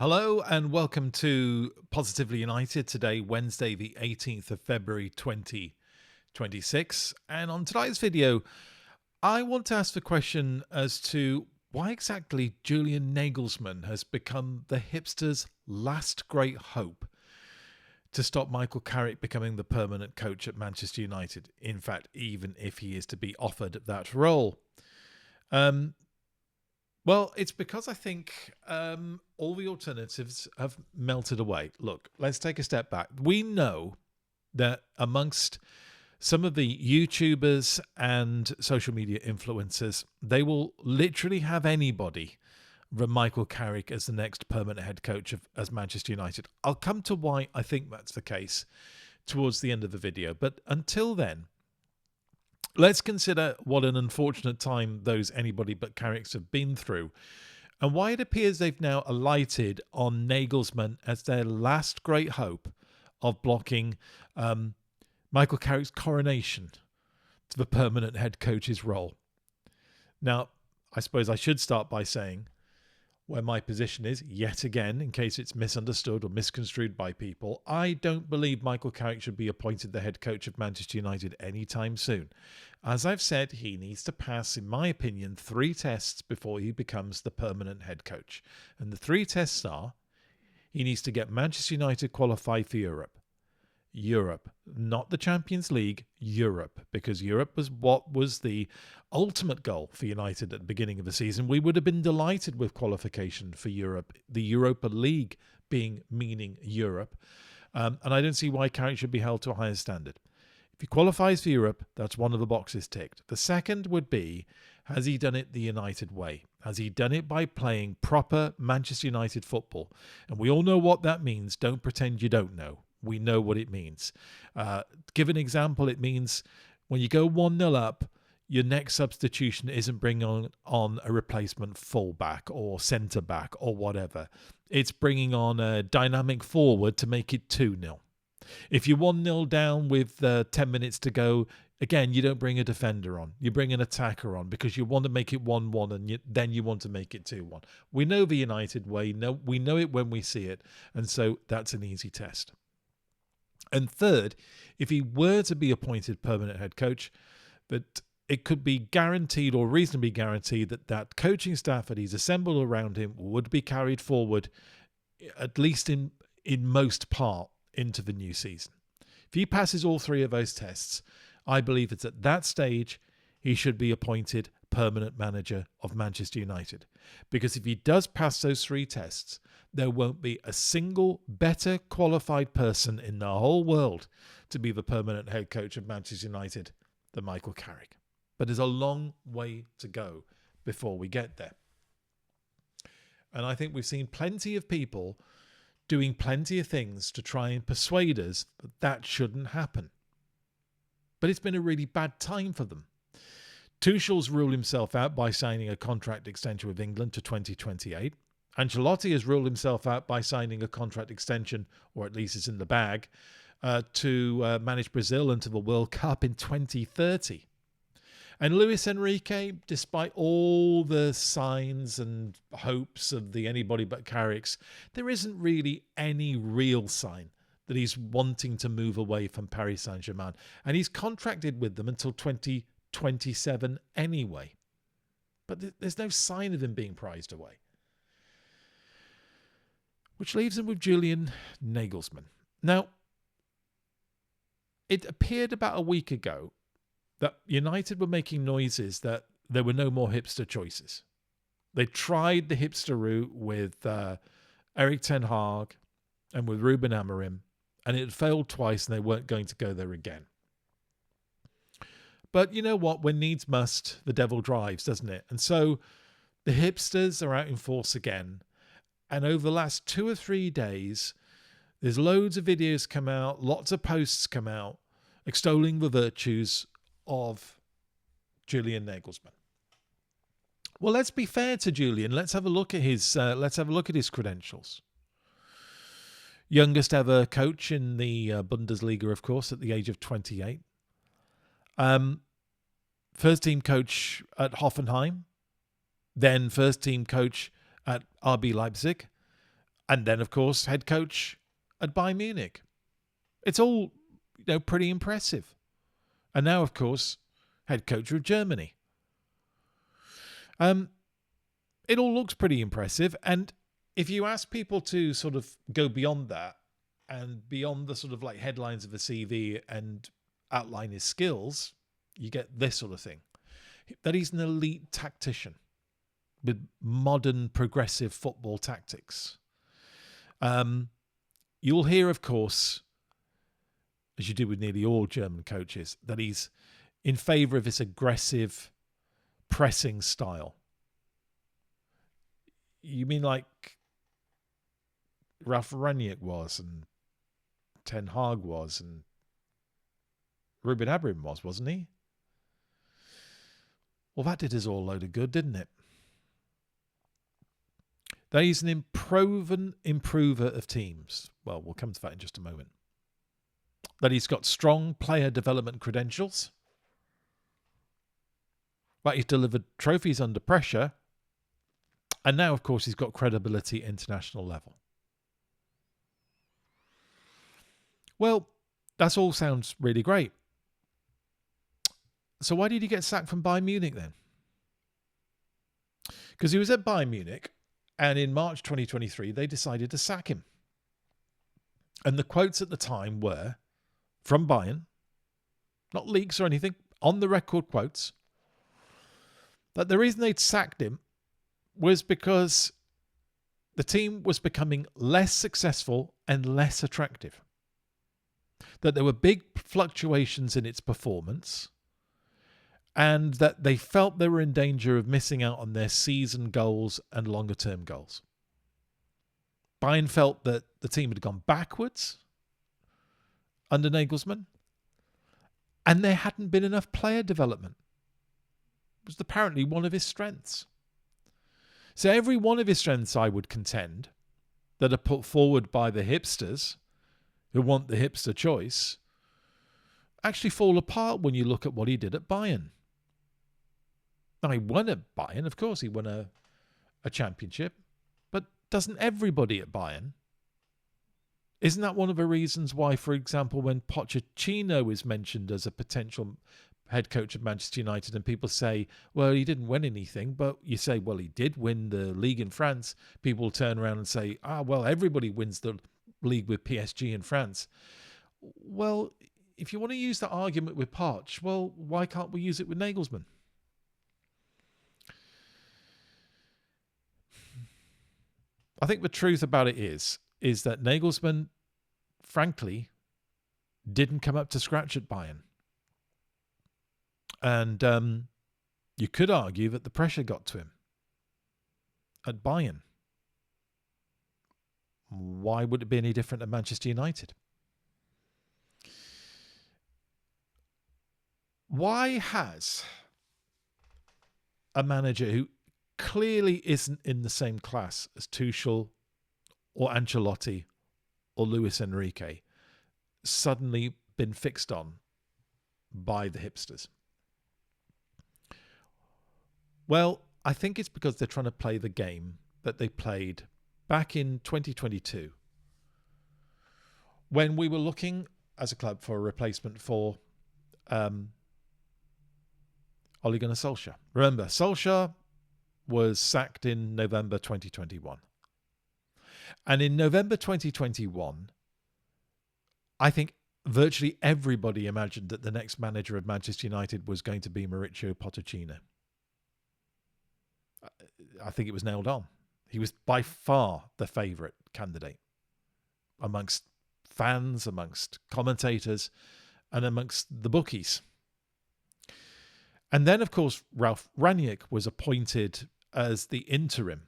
Hello and welcome to Positively United. Today, Wednesday, the 18th of February 2026. And on today's video, I want to ask the question as to why exactly Julian Nagelsmann has become the hipsters' last great hope to stop Michael Carrick becoming the permanent coach at Manchester United. In fact, even if he is to be offered that role. Well, it's because I think all the alternatives have melted away. Look, let's take a step back. We know that amongst some of the YouTubers and social media influencers, they will literally have anybody from Michael Carrick as the next permanent head coach as Manchester United. I'll come to why I think that's the case towards the end of the video. But until then, let's consider what an unfortunate time those anybody but Carricks have been through and why it appears they've now alighted on Nagelsmann as their last great hope of blocking Michael Carrick's coronation to the permanent head coach's role. Now, I suppose I should start by saying where my position is, yet again, in case it's misunderstood or misconstrued by people. I don't believe Michael Carrick should be appointed the head coach of Manchester United anytime soon. As I've said, he needs to pass, in my opinion, 3 tests before he becomes the permanent head coach. And the 3 tests are, he needs to get Manchester United qualified for Europe. Europe, not the Champions League, Europe, because Europe was what was the ultimate goal for United at the beginning of the season. We would have been delighted with qualification for Europe, the Europa League meaning Europe, and I don't see why Carrick should be held to a higher standard. If he qualifies for Europe, that's one of the boxes ticked. The second would be, has he done it the United way? Has he done it by playing proper Manchester United football? And we all know what that means. Don't pretend you don't know. We know what it means. Give an example, it means when you go 1-0 up, your next substitution isn't bringing on a replacement fullback or centre-back or whatever. It's bringing on a dynamic forward to make it 2-0. If you're 1-0 down with 10 minutes to go, again, you don't bring a defender on. You bring an attacker on because you want to make it 1-1 and then you want to make it 2-1. We know the United way. We know it when we see it. And so that's an easy test. And third, if he were to be appointed permanent head coach, that it could be guaranteed or reasonably guaranteed that that coaching staff that he's assembled around him would be carried forward, at least in most part, into the new season. If he passes all 3 of those tests, I believe it's at that stage he should be appointed permanent manager of Manchester United. Because if he does pass those 3 tests, there won't be a single better qualified person in the whole world to be the permanent head coach of Manchester United than Michael Carrick. But there's a long way to go before we get there. And I think we've seen plenty of people doing plenty of things to try and persuade us that that shouldn't happen. But it's been a really bad time for them. Tuchel's ruled himself out by signing a contract extension with England to 2028. Ancelotti has ruled himself out by signing a contract extension, or at least it's in the bag, to manage Brazil into the World Cup in 2030. And Luis Enrique, despite all the signs and hopes of the anybody but Carricks, there isn't really any real sign that he's wanting to move away from Paris Saint-Germain. And he's contracted with them until 2027 anyway. But there's no sign of him being prized away. Which leaves him with Julian Nagelsmann. Now, it appeared about a week ago that United were making noises that there were no more hipster choices. They tried the hipster route with Erik ten Hag and with Ruben Amorim, and it failed twice and they weren't going to go there again. But you know what? When needs must, the devil drives, doesn't it? And so the hipsters are out in force again. And over the last 2 or 3 days, there's loads of videos come out, lots of posts come out, extolling the virtues of Julian Nagelsmann. Well, let's be fair to Julian. Let's have a look at his credentials. Youngest ever coach in the Bundesliga, of course, at the age of 28. First team coach at Hoffenheim, then first team coach at RB Leipzig, And then, of course, head coach at Bayern Munich. It's all, pretty impressive. And now, of course, head coach of Germany. It all looks pretty impressive. And if you ask people to sort of go beyond that and beyond the sort of like headlines of a CV and outline his skills, you get this sort of thing. That he's an elite tactician with modern progressive football tactics. You'll hear, of course, as you do with nearly all German coaches, that he's in favour of this aggressive pressing style. You mean like Ralf Rangnick was, and Ten Hag was, and Ruben Amorim was, wasn't he? Well, that did us all a load of good, didn't it? That he's an proven improver of teams. Well, we'll come to that in just a moment. That he's got strong player development credentials. That he's delivered trophies under pressure. And now, of course, he's got credibility at international level. Well, that all sounds really great. So why did he get sacked from Bayern Munich then? Because he was at Bayern Munich, and in March 2023, they decided to sack him. And the quotes at the time were from Bayern, not leaks or anything, on the record quotes, that the reason they'd sacked him was because the team was becoming less successful and less attractive. That there were big fluctuations in its performance, and that they felt they were in danger of missing out on their season goals and longer-term goals. Bayern felt that the team had gone backwards under Nagelsmann, and there hadn't been enough player development. It was apparently one of his strengths. So every one of his strengths, I would contend, that are put forward by the hipsters, who want the hipster choice, actually fall apart when you look at what he did at Bayern. Now, he won at Bayern, of course, he won a championship, but doesn't everybody at Bayern? Isn't that one of the reasons why, for example, when Pochettino is mentioned as a potential head coach of Manchester United and people say, well, he didn't win anything, but you say, well, he did win the league in France, people turn around and say, well, everybody wins the league with PSG in France. Well, if you want to use that argument with Poch, well, why can't we use it with Nagelsmann? I think the truth about it is that Nagelsmann, frankly, didn't come up to scratch at Bayern. And you could argue that the pressure got to him at Bayern. Why would it be any different at Manchester United? Why has a manager who clearly isn't in the same class as Tuchel or Ancelotti or Luis Enrique suddenly been fixed on by the hipsters? Well, I think it's because they're trying to play the game that they played back in 2022 when we were looking as a club for a replacement for Ole Gunnar Solskjaer. Remember, Solskjaer was sacked in November 2021. And in November 2021, I think virtually everybody imagined that the next manager of Manchester United was going to be Mauricio Pochettino. I think it was nailed on. He was by far the favourite candidate amongst fans, amongst commentators, and amongst the bookies. And then, of course, Ralf Rangnick was appointed as the interim.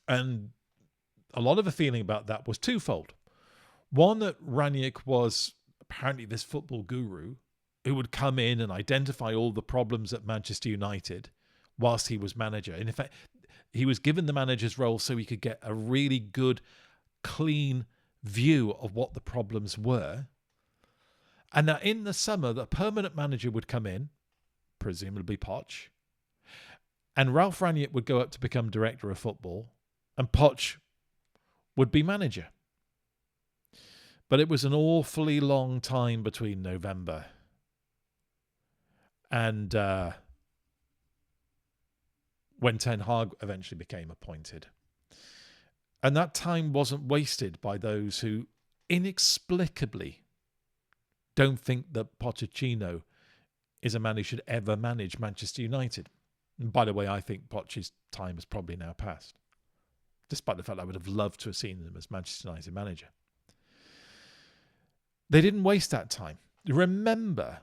And a lot of the feeling about that was twofold. One, that Rangnick was apparently this football guru who would come in and identify all the problems at Manchester United whilst he was manager. And in fact, he was given the manager's role so he could get a really good, clean view of what the problems were. And that in the summer, the permanent manager would come in, presumably Poch, and Ralf Rangnick would go up to become director of football, and Poch would be manager. But it was an awfully long time between November and when Ten Hag eventually became appointed. And that time wasn't wasted by those who inexplicably don't think that Pochettino is a man who should ever manage Manchester United. And by the way, I think Poch's time has probably now passed, despite the fact I would have loved to have seen him as Manchester United manager. They didn't waste that time. Remember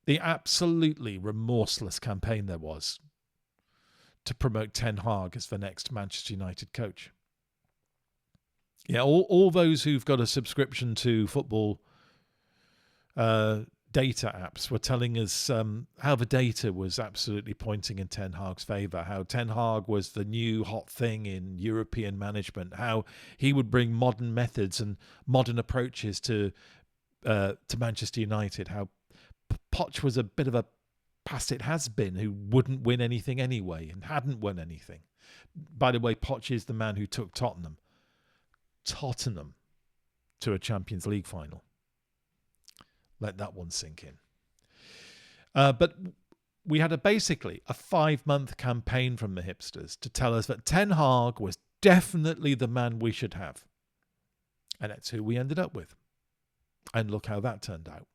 the absolutely remorseless campaign there was to promote Ten Hag as the next Manchester United coach. Yeah, all those who've got a subscription to football data apps were telling us how the data was absolutely pointing in Ten Hag's favour, how Ten Hag was the new hot thing in European management, how he would bring modern methods and modern approaches to Manchester United, how Poch was a bit of a past it has been who wouldn't win anything anyway and hadn't won anything. By the way, Poch is the man who took Tottenham to a Champions League final. Let that one sink in. But we had basically a 5-month campaign from the hipsters to tell us that Ten Hag was definitely the man we should have. And that's who we ended up with. And look how that turned out.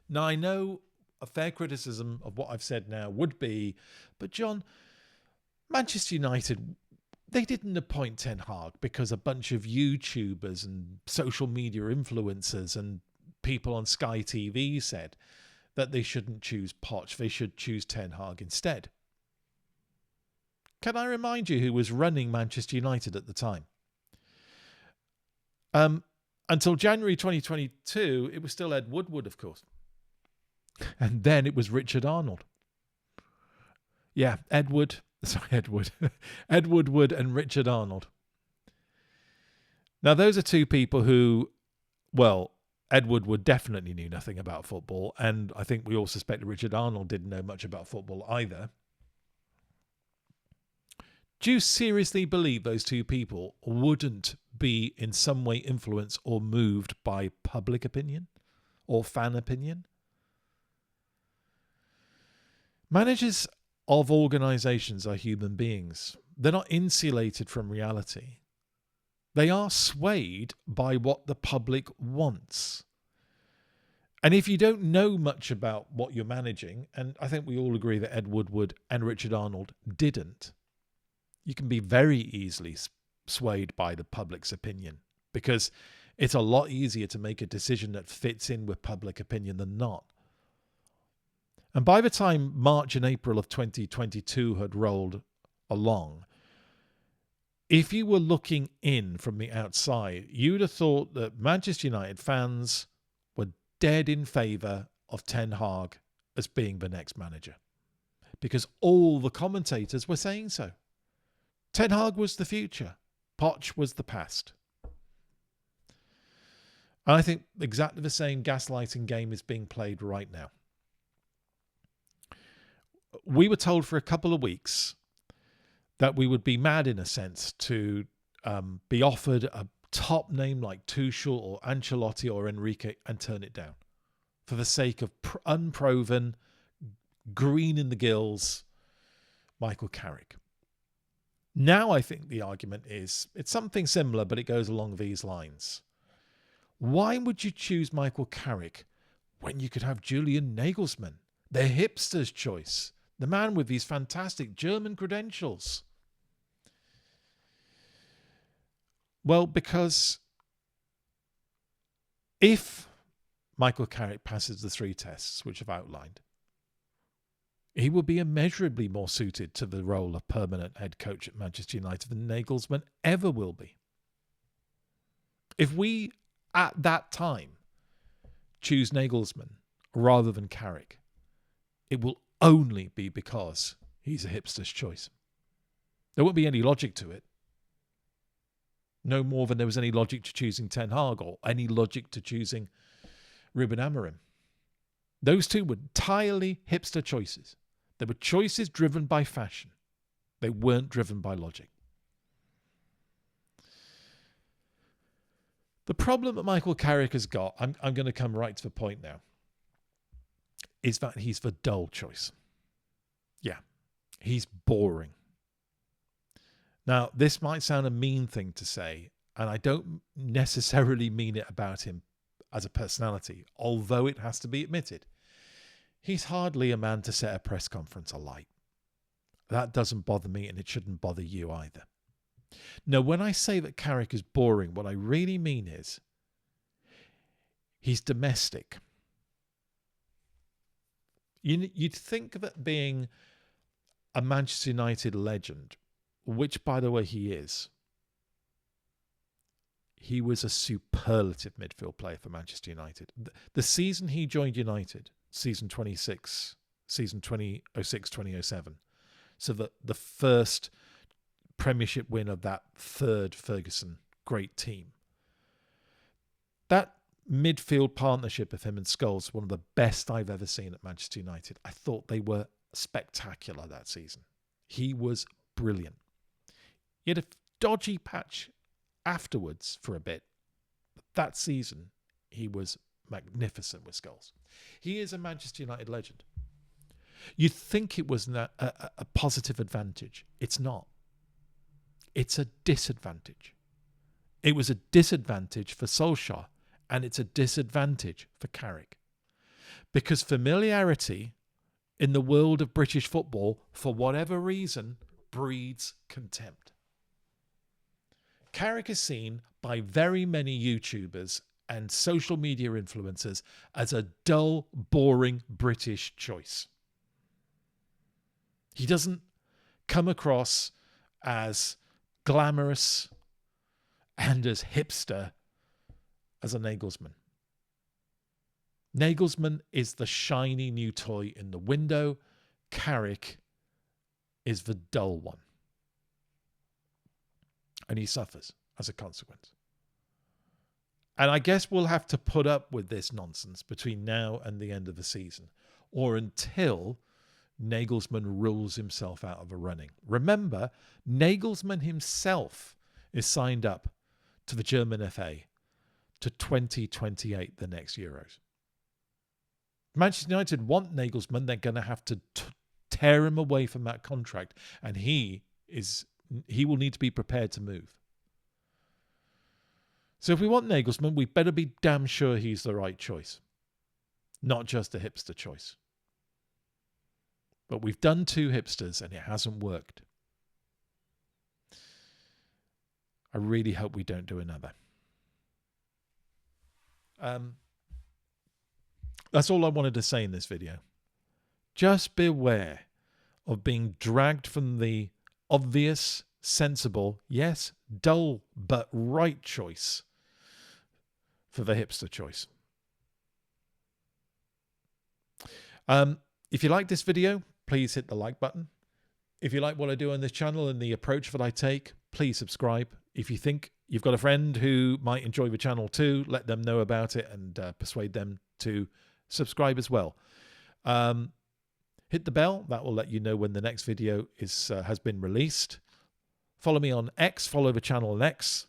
Now, I know a fair criticism of what I've said now would be, but John, Manchester United, they didn't appoint Ten Hag because a bunch of YouTubers and social media influencers and people on Sky TV said that they shouldn't choose Poch, they should choose Ten Hag instead. Can I remind you who was running Manchester United at the time? Until January 2022, it was still Ed Woodward, of course. And then it was Richard Arnold. Yeah, Ed Woodward and Richard Arnold. Now, those are two people who, well, Ed Woodward definitely knew nothing about football, and I think we all suspect that Richard Arnold didn't know much about football either. Do you seriously believe those two people wouldn't be in some way influenced or moved by public opinion or fan opinion? Managers of organisations are human beings. They're not insulated from reality. They are swayed by what the public wants. And if you don't know much about what you're managing, and I think we all agree that Ed Woodward and Richard Arnold didn't, you can be very easily swayed by the public's opinion, because it's a lot easier to make a decision that fits in with public opinion than not. And by the time March and April of 2022 had rolled along, if you were looking in from the outside, you'd have thought that Manchester United fans were dead in favour of Ten Hag as being the next manager, because all the commentators were saying so. Ten Hag was the future. Poch was the past. And I think exactly the same gaslighting game is being played right now. We were told for a couple of weeks that we would be mad, in a sense, to be offered a top name like Tuchel or Ancelotti or Enrique and turn it down for the sake of unproven, green in the gills Michael Carrick. Now I think the argument is, it's something similar, but it goes along these lines. Why would you choose Michael Carrick when you could have Julian Nagelsmann, the hipster's choice, the man with these fantastic German credentials? Well, because if Michael Carrick passes the 3 tests which I've outlined, he will be immeasurably more suited to the role of permanent head coach at Manchester United than Nagelsmann ever will be. If we, at that time, choose Nagelsmann rather than Carrick, it will only be because he's a hipster's choice. There won't be any logic to it. No more than there was any logic to choosing Ten Hag or any logic to choosing Ruben Amorim. Those two were entirely hipster choices. They were choices driven by fashion. They weren't driven by logic. The problem that Michael Carrick has got, I'm going to come right to the point now, is that he's the dull choice. Yeah, he's boring. Now, this might sound a mean thing to say, and I don't necessarily mean it about him as a personality, although it has to be admitted. He's hardly a man to set a press conference alight. That doesn't bother me, and it shouldn't bother you either. Now, when I say that Carrick is boring, what I really mean is he's domestic. You'd think that being a Manchester United legend, which, by the way, he is, he was a superlative midfield player for Manchester United. The season he joined United, season 26, season 2006-2007, so the first Premiership win of that third Ferguson great team. That midfield partnership of him and Scholes, one of the best I've ever seen at Manchester United. I thought they were spectacular that season. He was brilliant. He had a dodgy patch afterwards for a bit. But that season, he was magnificent with Scholes. He is a Manchester United legend. You'd think it was a positive advantage. It's not. It's a disadvantage. It was a disadvantage for Solskjaer, and it's a disadvantage for Carrick. Because familiarity in the world of British football, for whatever reason, breeds contempt. Carrick is seen by very many YouTubers and social media influencers as a dull, boring British choice. He doesn't come across as glamorous and as hipster as a Nagelsmann. Nagelsmann is the shiny new toy in the window. Carrick is the dull one. And he suffers as a consequence. And I guess we'll have to put up with this nonsense between now and the end of the season, or until Nagelsmann rules himself out of the running. Remember, Nagelsmann himself is signed up to the German FA to 2028, the next Euros. Manchester United want Nagelsmann. They're going to have to tear him away from that contract, and he will need to be prepared to move. So if we want Nagelsmann, we better be damn sure he's the right choice, not just a hipster choice. But we've done two hipsters and it hasn't worked. I really hope we don't do another. That's all I wanted to say in this video. Just beware of being dragged from the obvious, sensible, yes, dull, but right choice for the hipster choice. If you like this video, please hit the like button. If you like what I do on this channel and the approach that I take, please subscribe. If you think you've got a friend who might enjoy the channel too, let them know about it and persuade them to subscribe as well. Hit the bell. That will let you know when the next video has been released. Follow me on X. Follow the channel on X.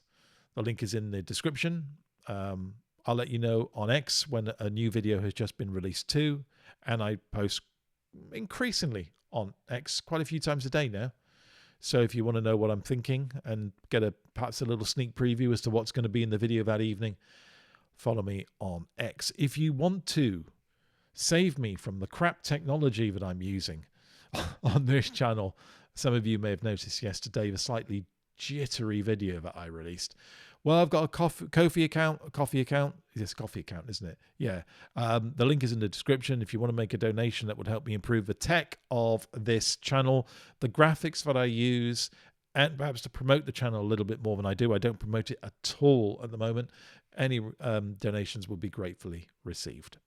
The link is in the description. I'll let you know on X when a new video has just been released too. And I post increasingly on X quite a few times a day now. So if you want to know what I'm thinking and get perhaps a little sneak preview as to what's going to be in the video that evening, follow me on X. If you want to save me from the crap technology that I'm using on this channel, some of you may have noticed yesterday the slightly jittery video that I released. Well, I've got a Ko-fi account. It's a coffee account, isn't it? Yeah. The link is in the description. If you want to make a donation, that would help me improve the tech of this channel, the graphics that I use, and perhaps to promote the channel a little bit more than I do. I don't promote it at all at the moment. Any donations would be gratefully received.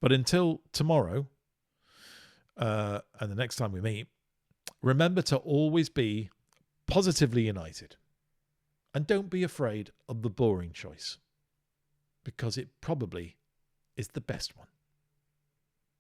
But until tomorrow, and the next time we meet, remember to always be positively united. And don't be afraid of the boring choice, because it probably is the best one.